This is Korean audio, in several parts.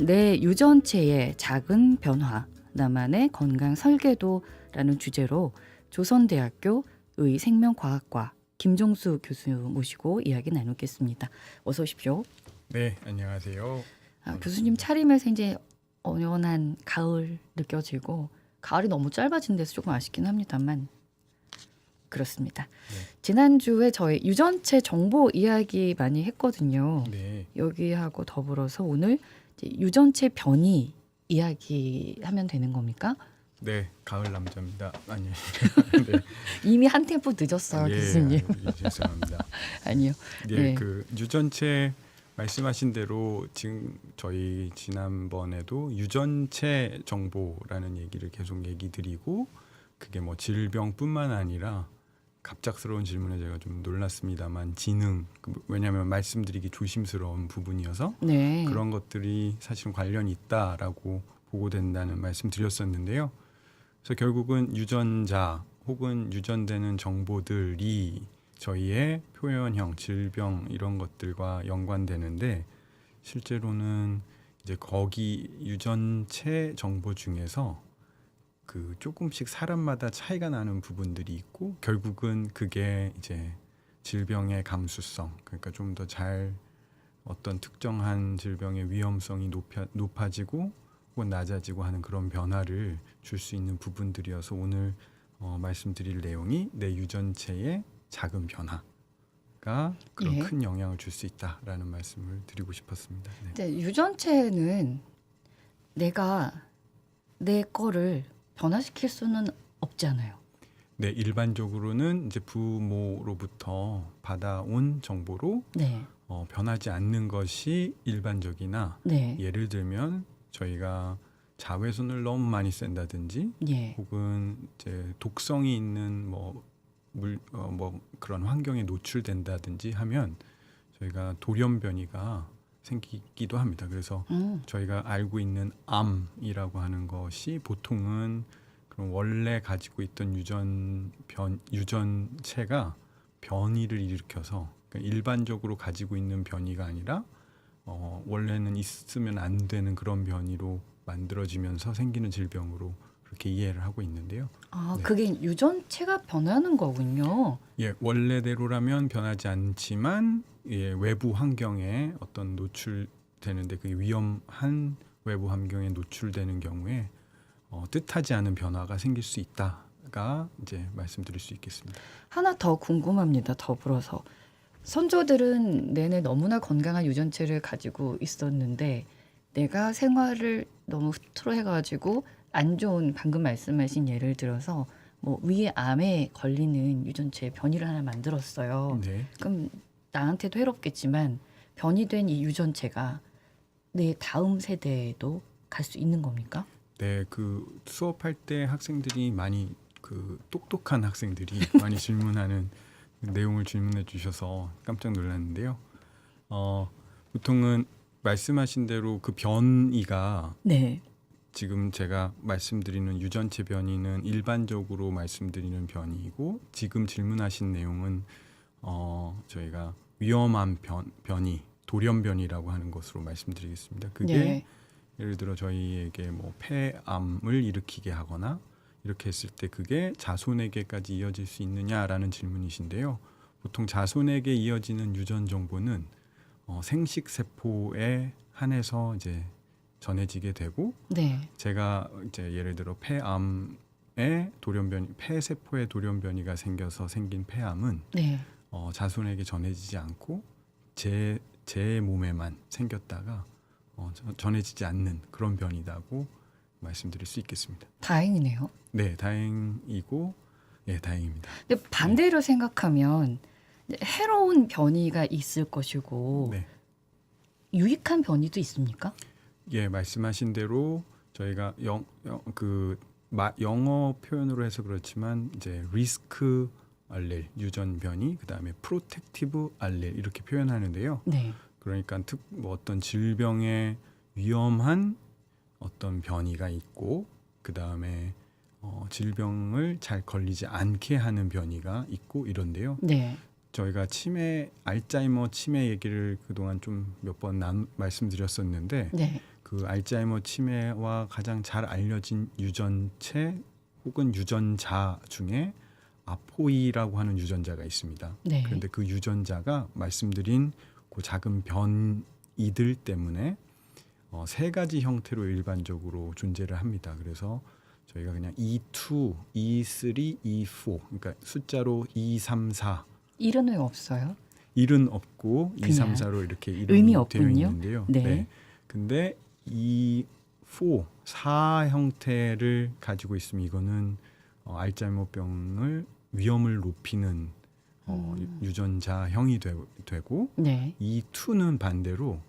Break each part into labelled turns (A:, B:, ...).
A: 내 유전체의 작은 변화, 나만의 건강 설계도라는 주제로 조선대학교 의생명과학과 김종수 교수 모시고 이야기 나누겠습니다. 어서 오십시오.
B: 네, 안녕하세요.
A: 교수님 차림에서 이제 언연한 가을 느껴지고 가을이 너무 짧아진 데서 조금 아쉽긴 합니다만 그렇습니다.
B: 네.
A: 지난주에 저희 유전체 정보 이야기 많이 했거든요.
B: 네,
A: 여기하고 더불어서 오늘 이제 유전체 변이 이야기하면 되는 겁니까?
B: 네, 가을 남자입니다. 아니요, 네,
A: 이미 한 템포 늦었어요, 교수님.
B: 예, 죄송합니다.
A: 아니요.
B: 네,
A: 네.
B: 그 유전체 말씀하신 대로 지금 저희 지난번에도 유전체 정보라는 얘기를 계속 얘기 드리고 그게 뭐 질병뿐만 아니라 갑작스러운 질문에 제가 좀 놀랐습니다만 지능, 왜냐하면 말씀드리기 조심스러운 부분이어서
A: 네.
B: 그런 것들이 사실은 관련이 있다라고 보고된다는 말씀 드렸었는데요. 그래서 결국은 유전자 혹은 유전되는 정보들이 저희의 표현형, 질병 이런 것들과 연관되는데 실제로는 이제 거기 유전체 정보 중에서 그 조금씩 사람마다 차이가 나는 부분들이 있고 결국은 그게 이제 질병의 감수성, 그러니까 좀 더 잘 어떤 특정한 질병의 위험성이 높아지고 혹은 낮아지고 하는 그런 변화를 줄 수 있는 부분들이어서 오늘 말씀드릴 내용이 내 유전체의 작은 변화가 그런
A: 예.
B: 큰 영향을 줄 수 있다라는 말씀을 드리고 싶었습니다. 네.
A: 근데 유전체는 내가 내 거를 변화시킬 수는 없잖아요.
B: 네, 일반적으로는 이제 부모로부터 받아온 정보로
A: 네.
B: 변하지 않는 것이 일반적이나
A: 네.
B: 예를 들면 저희가 자외선을 너무 많이 쐰다든지
A: 예.
B: 혹은 이제 독성이 있는 뭐 그런 환경에 노출된다든지 하면 저희가 돌연변이가 생기기도 합니다. 그래서 저희가 알고 있는 암이라고 하는 것이 보통은 그런 원래 가지고 있던 유전체가 변이를 일으켜서 그러니까 일반적으로 가지고 있는 변이가 아니라 원래는 있으면 안 되는 그런 변이로 만들어지면서 생기는 질병으로 그렇게 이해를 하고 있는데요. 네.
A: 그게 유전체가 변하는 거군요.
B: 예, 원래대로라면 변하지 않지만 외부 환경에 어떤 노출되는데 그게 위험한 외부 환경에 노출되는 경우에 뜻하지 않은 변화가 생길 수 있다가 이제 말씀드릴 수 있겠습니다.
A: 하나 더 궁금합니다. 더불어서 선조들은 내내 너무나 건강한 유전체를 가지고 있었는데 내가 생활을 너무 흐트러 해가지고 안 좋은 방금 말씀하신 예를 들어서 뭐 위암에 걸리는 유전체 변이를 하나 만들었어요.
B: 네.
A: 그럼 나한테도 해롭겠지만 변이된 이 유전체가 내 다음 세대에도 갈 수 있는 겁니까?
B: 네, 그 수업할 때 학생들이 많이 그 똑똑한 학생들이 많이 질문하는 내용을 질문해 주셔서 깜짝 놀랐는데요. 보통은 말씀하신 대로 그 변이가
A: 네.
B: 지금 제가 말씀드리는 유전체 변이는 일반적으로 말씀드리는 변이고 지금 질문하신 내용은 저희가 위험한 변이, 돌연변이라고 하는 것으로 말씀드리겠습니다. 그게
A: 네.
B: 예를 들어 저희에게 뭐 폐암을 일으키게 하거나 이렇게 했을 때 그게 자손에게까지 이어질 수 있느냐라는 질문이신데요. 보통 자손에게 이어지는 유전 정보는 생식 세포에 한해서 이제 전해지게 되고
A: 네.
B: 제가 이제 예를 들어 폐암의 돌연변이, 폐세포의 돌연변이가 생겨서 생긴 폐암은
A: 네.
B: 자손에게 전해지지 않고 제 몸에만 생겼다가 전해지지 않는 그런 변이라고 말씀드릴 수 있겠습니다.
A: 다행이네요.
B: 네, 다행이고, 예, 다행입니다.
A: 근데 반대로 생각하면 이제 해로운 변이가 있을 것이고
B: 네,
A: 유익한 변이도 있습니까?
B: 예, 말씀하신 대로 저희가 영어 표현으로 해서 그렇지만 이제 리스크 알렐 유전 변이, 그다음에 프로텍티브 알렐 이렇게 표현하는데요.
A: 네.
B: 그러니까 뭐 어떤 질병에 위험한 어떤 변이가 있고 그다음에 질병을 잘 걸리지 않게 하는 변이가 있고 이런데요.
A: 네.
B: 저희가 알츠하이머 치매 얘기를 그동안 좀 몇 번 말씀드렸었는데
A: 네.
B: 그 알츠하이머 치매와 가장 잘 알려진 유전체 혹은 유전자 중에 아포이라고 하는 유전자가 있습니다.
A: 네.
B: 그런데 그 유전자가 말씀드린 그 작은 변이들 때문에 세 가지 형태로 일반적으로 존재를 합니다. 그래서 저희가 그냥 E2, E3, E4 그러니까 숫자로 2, 3, 4
A: 이런 왜 없어요?
B: 1은 없고 2, 3,
A: 그냥
B: 4로 이렇게
A: 의미
B: 이름이 되어
A: 없군요.
B: 있는데요.
A: 네.
B: 근데 이 4 형태를 가지고 있으면 이거는 알츠하이머병을 위험을 높이는 유전자형이 되고
A: 네.
B: 이 2는 반대로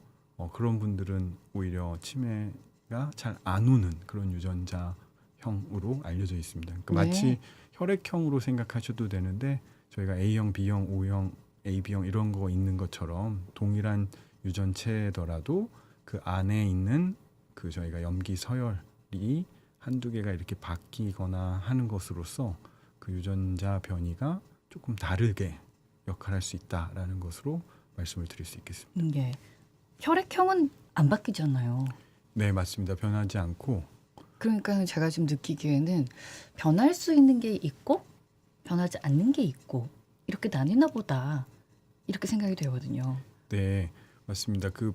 B: 그런 분들은 오히려 치매가 잘 안 오는 그런 유전자형으로 알려져 있습니다. 그러니까
A: 네.
B: 마치 혈액형으로 생각하셔도 되는데 저희가 A형, B형, O형, AB형 이런 거 있는 것처럼 동일한 유전체더라도 그 안에 있는 그 저희가 염기 서열이 한두 개가 이렇게 바뀌거나 하는 것으로서 그 유전자 변이가 조금 다르게 역할할 수 있다라는 것으로 말씀을 드릴 수 있겠습니다.
A: 예. 혈액형은 안 바뀌잖아요.
B: 네, 맞습니다. 변하지 않고
A: 그러니까 제가 지금 느끼기에는 변할 수 있는 게 있고 변하지 않는 게 있고 이렇게 나뉘나 보다 이렇게 생각이 되거든요.
B: 네, 맞습니다. 그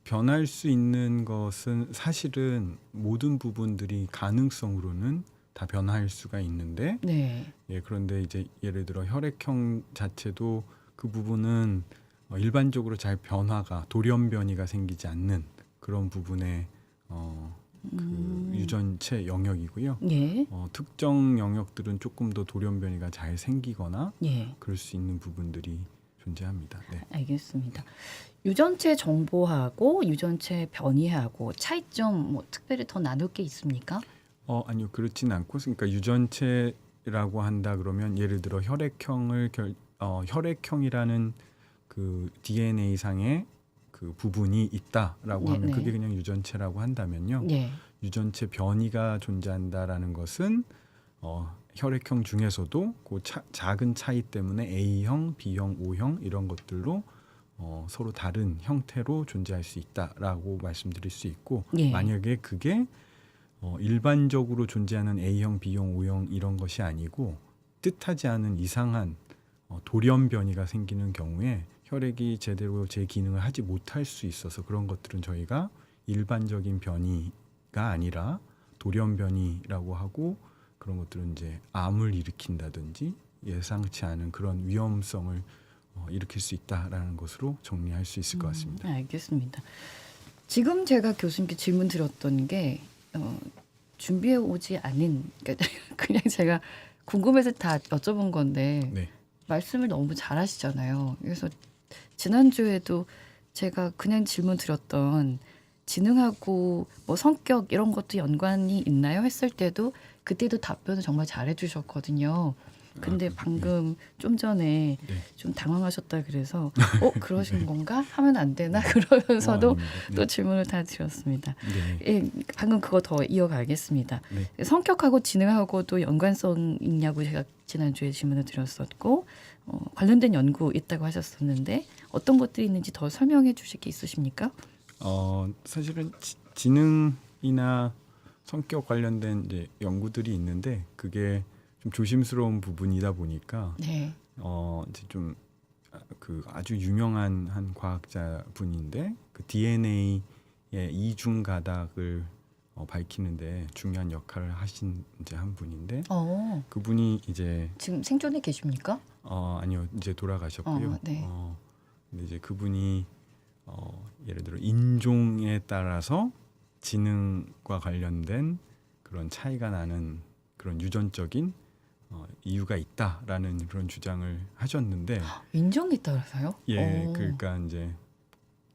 B: 변할 수 있는 것은 사실은 모든 부분들이 가능성으로는 다 변할 수가 있는데
A: 네.
B: 그런데 이제 예를 들어 혈액형 자체도 그 부분은 일반적으로 잘 변화가 돌연변이가 생기지 않는 그런 부분의 그 유전체 영역이고요.
A: 예.
B: 특정 영역들은 조금 더 돌연변이가 잘 생기거나
A: 예.
B: 그럴 수 있는 부분들이 존재합니다. 네.
A: 알겠습니다. 유전체 정보하고 유전체 변이하고 차이점 뭐 특별히 더 나눌 게 있습니까?
B: 아니요, 그렇진 않고, 그러니까 유전체라고 한다 그러면 예를 들어 혈액형이라는 그 DNA 상의 그 부분이 있다라고 하면
A: 네.
B: 그게 그냥 유전체라고 한다면요.
A: 예.
B: 유전체 변이가 존재한다라는 것은 혈액형 중에서도 그 작은 차이 때문에 A형, B형, O형 이런 것들로 서로 다른 형태로 존재할 수 있다라고 말씀드릴 수 있고
A: 예.
B: 만약에 그게 일반적으로 존재하는 A형, B형, O형 이런 것이 아니고 뜻하지 않은 이상한 돌연변이가 생기는 경우에 혈액이 제대로 제 기능을 하지 못할 수 있어서 그런 것들은 저희가 일반적인 변이가 아니라 돌연변이라고 하고 그런 것들은 이제 암을 일으킨다든지 예상치 않은 그런 위험성을 일으킬 수 있다라는 것으로 정리할 수 있을 것 같습니다.
A: 알겠습니다. 지금 제가 교수님께 질문 드렸던 게 준비해 오지 않은 그러니까 그냥 제가 궁금해서 다 여쭤본 건데
B: 네.
A: 말씀을 너무 잘하시잖아요. 그래서 지난주에도 제가 그냥 질문 드렸던 지능하고 뭐 성격 이런 것도 연관이 있나요? 했을 때도 그때도 답변을 정말 잘해 주셨거든요. 근데 방금 좀 전에
B: 네.
A: 좀 당황하셨다 그래서 그러신 건가? 하면 안 되나? 그러면서도
B: 아닙니다. 네.
A: 또 질문을 다 드렸습니다.
B: 네.
A: 예, 방금 그거 더 이어가겠습니다.
B: 네.
A: 성격하고 지능하고도 연관성 있냐고 제가 지난주에 질문을 드렸었고 관련된 연구 있다고 하셨었는데 어떤 것들이 있는지 더 설명해 주실 게 있으십니까?
B: 사실은 지능이나 성격 관련된 이제 연구들이 있는데 그게 좀 조심스러운 부분이다 보니까
A: 네.
B: 이제 좀 그 아주 유명한 한 과학자 분인데 그 DNA의 이중 가닥을 밝히는데 중요한 역할을 하신 이제 한 분인데 그분이 이제
A: 지금 생존해 계십니까?
B: 아니요 이제 돌아가셨고요.
A: 네.
B: 근데 이제 그분이 예를 들어 인종에 따라서 지능과 관련된 그런 차이가 나는 그런 유전적인 이유가 있다라는 그런 주장을 하셨는데
A: 인종에 따라서요?
B: 그러니까 이제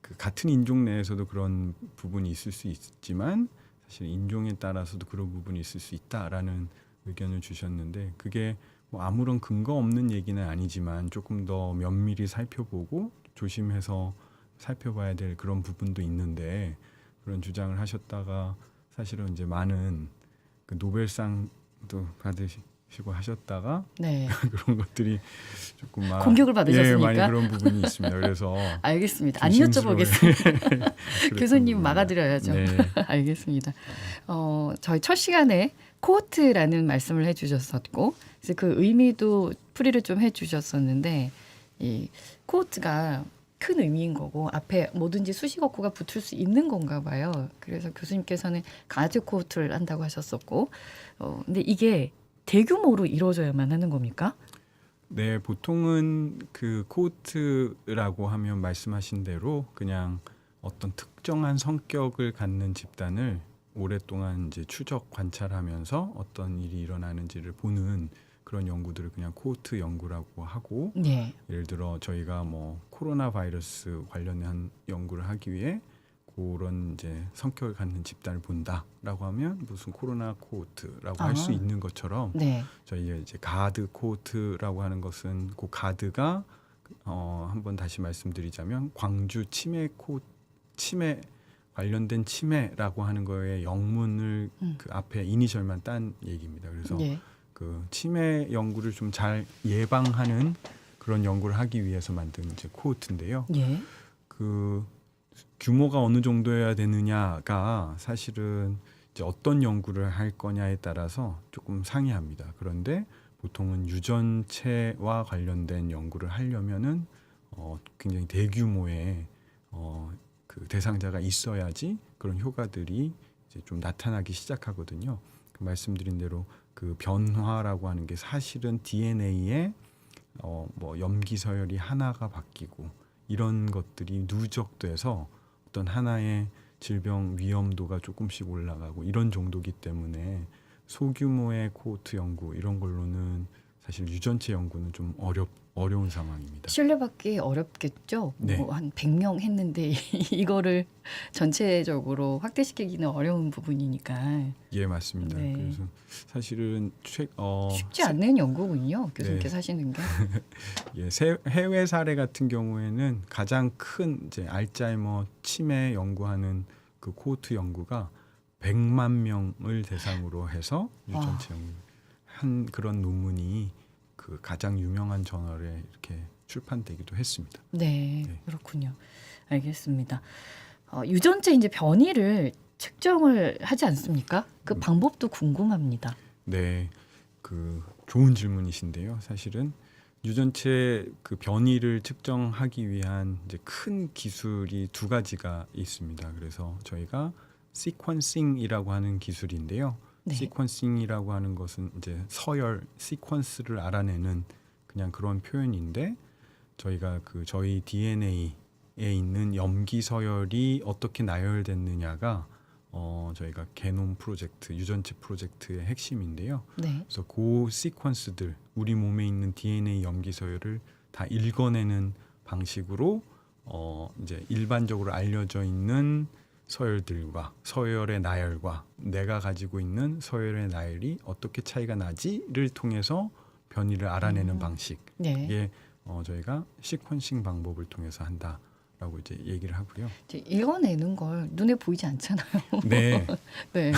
B: 그 같은 인종 내에서도 그런 부분이 있을 수 있지만 사실 인종에 따라서도 그런 부분이 있을 수 있다라는 의견을 주셨는데 그게 뭐 아무런 근거 없는 얘기는 아니지만 조금 더 면밀히 살펴보고 조심해서 살펴봐야 될 그런 부분도 있는데 그런 주장을 하셨다가 사실은 이제 많은 그 노벨상도 받으신 시고 하셨다가
A: 네.
B: 그런 것들이 조금 막
A: 공격을 받으셨습니까?
B: 예, 많이 그런 부분이 있습니다. 그래서
A: 알겠습니다. 안
B: 조심스러워요.
A: 여쭤보겠습니다.
B: 그랬던
A: 교수님
B: 부분입니다.
A: 막아드려야죠.
B: 네.
A: 알겠습니다. 저희 첫 시간에 코호트라는 말씀을 해주셨었고, 그래서 그 의미도 풀이를 좀 해주셨었는데, 이 코호트가 큰 의미인 거고 앞에 뭐든지 수식어구가 붙을 수 있는 건가 봐요. 그래서 교수님께서는 강아지 코호트를 한다고 하셨었고, 근데 이게 대규모로 이루어져야만 하는 겁니까?
B: 네, 보통은 그 코호트라고 하면 말씀하신 대로 그냥 어떤 특정한 성격을 갖는 집단을 오랫동안 이제 추적 관찰하면서 어떤 일이 일어나는지를 보는 그런 연구들을 그냥 코호트 연구라고 하고,
A: 네.
B: 예를 들어 저희가 뭐 코로나 바이러스 관련한 연구를 하기 위해 그런 이제 성격을 갖는 집단을 본다라고 하면 무슨 코로나 코호트라고 할 수
A: 아.
B: 있는 것처럼,
A: 네.
B: 저희가 이제 가드 코호트라고 하는 것은 그 가드가 한번 다시 말씀드리자면 광주 치매 관련된 치매라고 하는 거에 영문을 그 앞에 이니셜만 딴 얘기입니다. 그래서
A: 네.
B: 그 치매 연구를 좀 잘 예방하는 그런 연구를 하기 위해서 만든 이제 코호트인데요.
A: 예.
B: 그 규모가 어느 정도여야 되느냐가 사실은 이제 어떤 연구를 할 거냐에 따라서 조금 상이합니다. 그런데 보통은 유전체와 관련된 연구를 하려면은 굉장히 대규모의 그 대상자가 있어야지 그런 효과들이 이제 좀 나타나기 시작하거든요. 그 말씀드린 대로 그 변화라고 하는 게 사실은 DNA에 뭐 염기 서열이 하나가 바뀌고 이런 것들이 누적돼서 어떤 하나의 질병 위험도가 조금씩 올라가고 이런 정도기 때문에 소규모의 코호트 연구 이런 걸로는 사실 유전체 연구는 좀 어려운 상황입니다.
A: 신뢰받기 어렵겠죠.
B: 네.
A: 뭐 한 100명 했는데 이거를 전체적으로 확대시키기는 어려운 부분이니까
B: 예, 맞습니다.
A: 네.
B: 그래서 사실은
A: 쉽지 않는 연구군요. 교수님께서
B: 네.
A: 하시는 게.
B: 예, 해외 사례 같은 경우에는 가장 큰 이제 알츠하이머 치매 연구하는 그 코호트 연구가 100만 명을 대상으로 해서 유전체 연구한 그런 논문이 그 가장 유명한 저널에 이렇게 출판되기도 했습니다.
A: 네,
B: 네.
A: 그렇군요. 알겠습니다. 유전체 이제 변이를 측정을 하지 않습니까? 그 방법도 궁금합니다.
B: 네, 그 좋은 질문이신데요. 사실은 유전체 그 변이를 측정하기 위한 이제 큰 기술이 두 가지가 있습니다. 그래서 저희가 시퀀싱이라고 하는 기술인데요.
A: 네.
B: 시퀀싱이라고 하는 것은 이제 서열, 시퀀스를 알아내는 그냥 그런 표현인데, 저희가 그 저희 DNA에 있는 염기 서열이 어떻게 나열됐느냐가 저희가 게놈 프로젝트, 유전체 프로젝트의 핵심인데요.
A: 네.
B: 그래서 그 시퀀스들, 우리 몸에 있는 DNA 염기 서열을 다 읽어내는 방식으로 이제 일반적으로 알려져 있는 서열들과 서열의 나열과 내가 가지고 있는 서열의 나열이 어떻게 차이가 나지를 통해서 변이를 알아내는 방식.
A: 네.
B: 이게 저희가 시퀀싱 방법을 통해서 한다라고 이제 얘기를 하고요.
A: 이제 읽어내는 걸 눈에 보이지 않잖아요.
B: 네.
A: 네.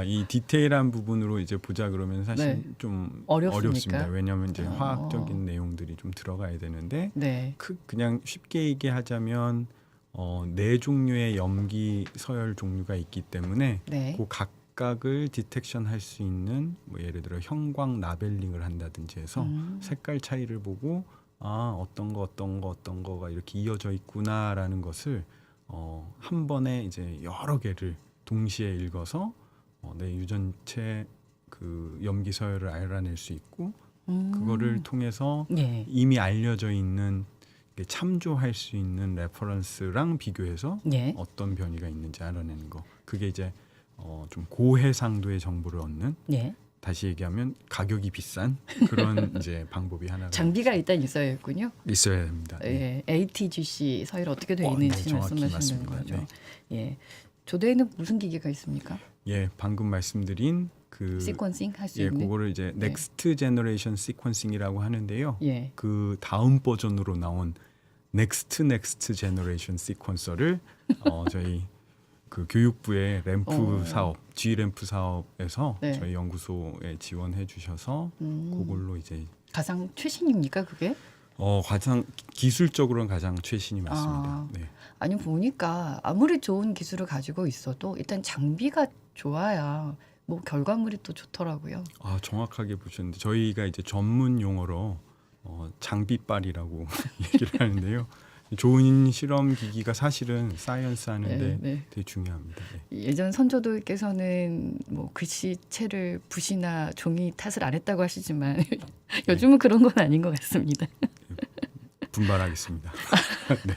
B: 이 디테일한 부분으로 이제 보자 그러면 사실
A: 네.
B: 좀
A: 어렵습니까?
B: 어렵습니다. 왜냐하면 이제
A: 어.
B: 화학적인 내용들이 좀 들어가야 되는데,
A: 네.
B: 그냥 쉽게 얘기하자면 네 종류의 염기 서열 종류가 있기 때문에
A: 네.
B: 그 각각을 디텍션 할 수 있는, 뭐 예를 들어 형광 라벨링을 한다든지 해서 색깔 차이를 보고 어떤 거가 이렇게 이어져 있구나라는 것을 한 번에 이제 여러 개를 동시에 읽어서 내 유전체 그 염기 서열을 알아낼 수 있고, 그거를 통해서
A: 예.
B: 이미 알려져 있는 참조할 수 있는 레퍼런스랑 비교해서
A: 예.
B: 어떤 변이가 있는지 알아내는 거. 그게 이제 좀 고해상도의 정보를 얻는,
A: 예.
B: 다시 얘기하면 가격이 비싼 그런 이제 방법이 하나가
A: 장비가 일단 있어야겠군요.
B: 있어야 됩니다. 네.
A: 예. ATGC 서열 어떻게 되어
B: 네,
A: 있는지
B: 정확히
A: 말씀하시는
B: 맞습니다.
A: 거죠.
B: 네.
A: 예. 조대에는 무슨 기계가 있습니까?
B: 예, 방금 말씀드린 그
A: 시퀀싱 할 수
B: 예,
A: 있는.
B: 그거를 이제
A: 네.
B: 넥스트 제너레이션 시퀀싱이라고 하는데요.
A: 예.
B: 그 다음 버전으로 나온 넥스트 제너레이션 시퀀서를 저희 그 교육부의 램프
A: 어.
B: 사업, G 램프 사업에서
A: 네.
B: 저희 연구소에 지원해 주셔서 그걸로 이제
A: 가장 최신입니까 그게?
B: 가장 기술적으로는 가장 최신이 맞습니다.
A: 아.
B: 네.
A: 아니 보니까 아무리 좋은 기술을 가지고 있어도 일단 장비가 좋아야 뭐 결과물이 또 좋더라고요.
B: 아, 정확하게 보셨는데 저희가 이제 전문 용어로 장비빨이라고 얘기를 하는데요. 좋은 실험 기기가 사실은 사이언스 하는데
A: 네, 네.
B: 되게 중요합니다. 네.
A: 예전 선조들께서는 뭐 글씨체를 붓이나 종이 탓을 안 했다고 하시지만 요즘은 그런 건 아닌 것 같습니다.
B: 분발하겠습니다. 네.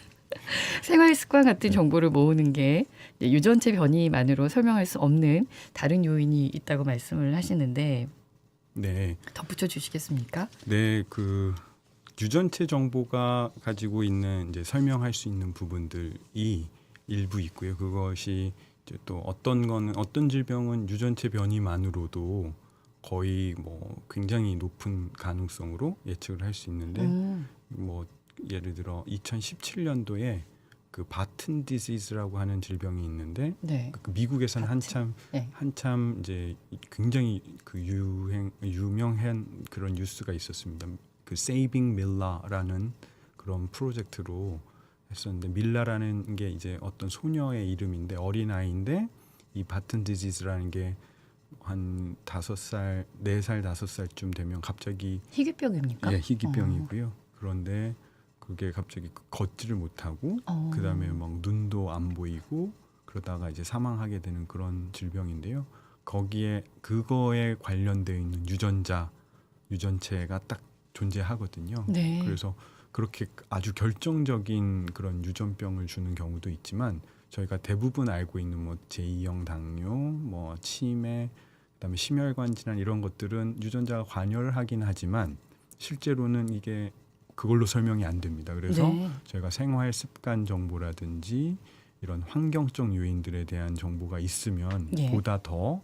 A: 생활 습관 같은 정보를 모으는 게 이제 유전체 변이만으로 설명할 수 없는 다른 요인이 있다고 말씀을 하시는데
B: 네.
A: 덧붙여 주시겠습니까?
B: 네, 그 유전체 정보가 가지고 있는 이제 설명할 수 있는 부분들이 일부 있고요. 그것이 이제 또 어떤 질병은 유전체 변이만으로도 거의 뭐 굉장히 높은 가능성으로 예측을 할 수 있는데 뭐 예를 들어 2017년도에 그 바튼 디지즈라고 하는 질병이 있는데
A: 네.
B: 그 미국에서는
A: 바튼?
B: 한참 이제 굉장히 그 유명한 그런 뉴스가 있었습니다. 그 세이빙 밀라라는 그런 프로젝트로 했었는데 밀라라는 게 이제 어떤 소녀의 이름인데 어린 아이인데 이 바튼 디지즈라는 게 한 5살, 4살, 5살쯤 되면 갑자기
A: 희귀병입니까?
B: 예, 희귀병이고요. 그런데 그게 갑자기 걷지를 못하고 그다음에 막 눈도 안 보이고 그러다가 이제 사망하게 되는 그런 질병인데요. 거기에 그거에 관련되어 있는 유전체가 딱 존재하거든요.
A: 네.
B: 그래서 그렇게 아주 결정적인 그런 유전병을 주는 경우도 있지만 저희가 대부분 알고 있는 뭐 제2형 당뇨, 뭐 치매, 그다음에 심혈관 질환 이런 것들은 유전자가 관여를 하긴 하지만 실제로는 이게 그걸로 설명이 안 됩니다. 그래서
A: 네.
B: 저희가 생활 습관 정보라든지 이런 환경적 요인들에 대한 정보가 있으면
A: 예.
B: 보다 더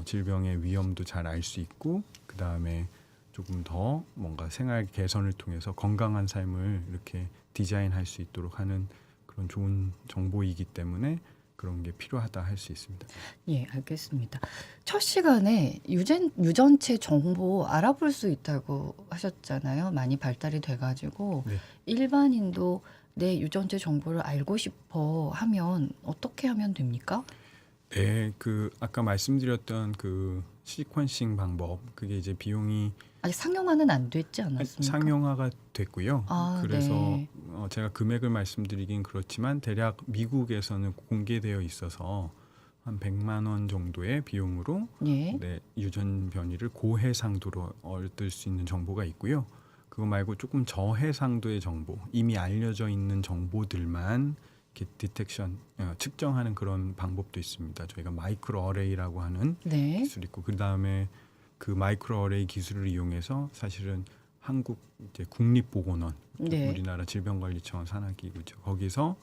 B: 질병의 위험도 잘 알 수 있고 그다음에 조금 더 뭔가 생활 개선을 통해서 건강한 삶을 이렇게 디자인할 수 있도록 하는 그런 좋은 정보이기 때문에 그런 게 필요하다 할 수 있습니다.
A: 예, 알겠습니다. 첫 시간에 유전체 정보 알아볼 수 있다고 하셨잖아요. 많이 발달이 돼가지고
B: 네.
A: 일반인도 내 유전체 정보를 알고 싶어 하면 어떻게 하면 됩니까?
B: 네, 그 아까 말씀드렸던 그 시퀀싱 방법 그게 이제 비용이
A: 아직 상용화는 안 됐지 않았습니까?
B: 상용화가 됐고요.
A: 아,
B: 그래서
A: 네.
B: 제가 금액을 말씀드리긴 그렇지만 대략 미국에서는 공개되어 있어서 한 100만 원 정도의 비용으로
A: 예.
B: 네, 유전 변이를 고해상도로 얻을 수 있는 정보가 있고요. 그거 말고 조금 저해상도의 정보, 이미 알려져 있는 정보들만 이렇게 디텍션, 측정하는 그런 방법도 있습니다. 저희가 마이크로 어레이라고 하는
A: 네.
B: 기술이 있고 그 다음에 그 마이크로 어레이 기술을 이용해서 사실은 한국 이제 국립보건원,
A: 네.
B: 우리나라 질병관리청은 산하기구죠. 거기서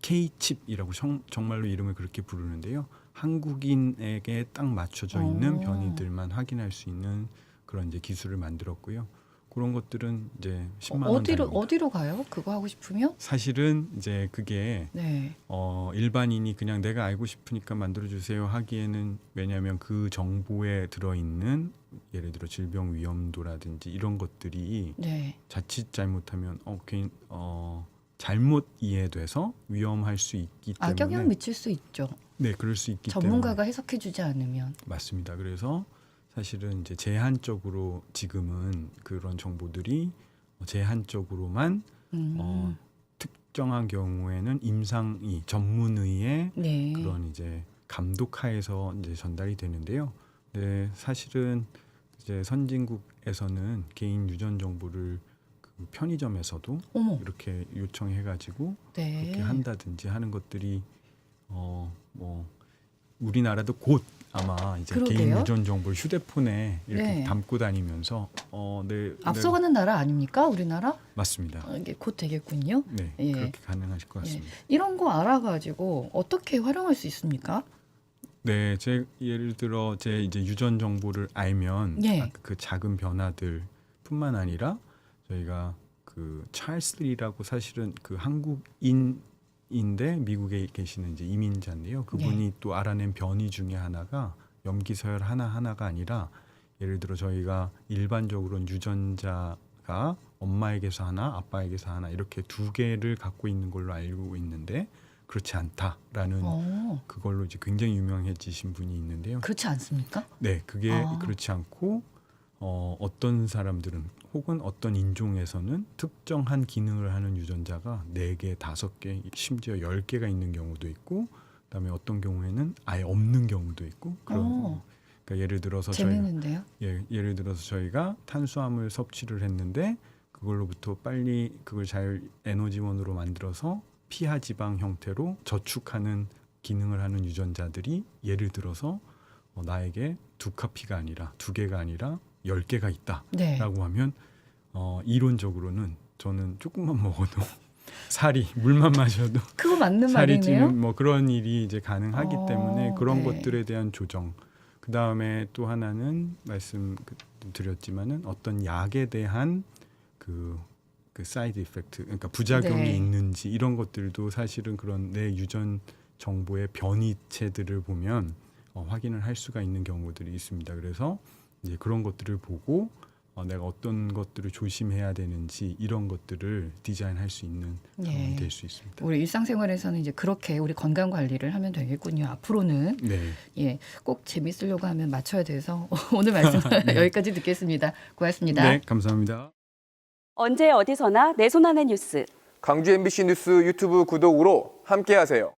B: K칩이라고 정말로 이름을 그렇게 부르는데요. 한국인에게 딱 맞춰져 있는 변이들만 확인할 수 있는 그런 이제 기술을 만들었고요. 그런 것들은 이제 10만 원 단위입니다.
A: 어디로 가요? 그거 하고 싶으면?
B: 사실은 이제 그게
A: 네.
B: 일반인이 그냥 내가 알고 싶으니까 만들어 주세요 하기에는 왜냐하면 그 정보에 들어있는 예를 들어 질병 위험도라든지 이런 것들이
A: 네.
B: 자칫 잘못하면 잘못 이해돼서 위험할 수 있기 때문에
A: 악영향 미칠 수 있죠.
B: 네, 그럴 수 있기
A: 전문가가
B: 때문에
A: 해석해주지 않으면.
B: 맞습니다. 그래서 사실은 이제 제한적으로 지금은 그런 정보들이 제한적으로만 특정한 경우에는 임상의 전문의의
A: 네.
B: 그런 이제 감독하에서 이제 전달이 되는데요. 네, 사실은 이제 선진국에서는 개인 유전 정보를 그 편의점에서도
A: 어머.
B: 이렇게 요청해가지고
A: 네.
B: 그렇게 한다든지 하는 것들이 뭐 우리나라도 곧 아마 이제
A: 그러게요.
B: 개인 유전 정보를 휴대폰에 이렇게
A: 네.
B: 담고 다니면서
A: 앞서가는 나라 아닙니까? 우리나라?
B: 맞습니다.
A: 이게 곧 되겠군요.
B: 네,
A: 예.
B: 그렇게 가능하실 것
A: 예.
B: 같습니다.
A: 이런 거 알아가지고 어떻게 활용할 수 있습니까?
B: 네, 제 예를 들어 제 이제 유전 정보를 알면
A: 예.
B: 아까 그 작은 변화들뿐만 아니라 저희가 그 찰스 리라고 사실은 그 한국인 인데 미국에 계시는 이제 이민자인데요. 그분이 또 알아낸 변이 중에 하나가 염기서열 하나하나가 아니라 예를 들어 저희가 일반적으로는 유전자가 엄마에게서 하나, 아빠에게서 하나 이렇게 두 개를 갖고 있는 걸로 알고 있는데 그렇지 않다라는 그걸로 이제 굉장히 유명해지신 분이 있는데요.
A: 그렇지 않습니까?
B: 네, 그게 그렇지 않고 어떤 사람들은 혹은 어떤 인종에서는 특정한 기능을 하는 유전자가 4개, 5개, 심지어 10개가 있는 경우도 있고 그다음에 어떤 경우에는 아예 없는 경우도 있고 그런 그러니까 예를 들어서
A: 재밌는데요.
B: 예를 들어서 저희가 탄수화물 섭취를 했는데 그걸로부터 빨리 그걸 잘 에너지원으로 만들어서 피하 지방 형태로 저축하는 기능을 하는 유전자들이 예를 들어서 나에게 2카피가 아니라 2개가 아니라 10개가 있다라고 하면 이론적으로는 저는 조금만 먹어도 살이 물만 마셔도
A: 그거 맞는
B: 살이
A: 말이네요.
B: 찌는 뭐 그런 일이 이제 가능하기 때문에 그런 것들에 대한 조정. 그 다음에 또 하나는 말씀드렸지만은 어떤 약에 대한 그 사이드 이펙트, 그러니까 부작용이 있는지 이런 것들도 사실은 그런 내 유전 정보의 변이체들을 보면 확인을 할 수가 있는 경우들이 있습니다. 그래서 이제 그런 것들을 보고 내가 어떤 것들을 조심해야 되는지 이런 것들을 디자인할 수 있는 상황이 될 수 있습니다.
A: 우리 일상생활에서는 이제 그렇게 우리 건강 관리를 하면 되겠군요. 앞으로는 꼭 재밌으려고 하면 맞춰야 돼서 오늘 말씀 여기까지 듣겠습니다. 고맙습니다.
B: 네, 감사합니다.
C: 언제 어디서나 내 손 안의 뉴스.
D: 광주 MBC 뉴스 유튜브 구독으로 함께하세요.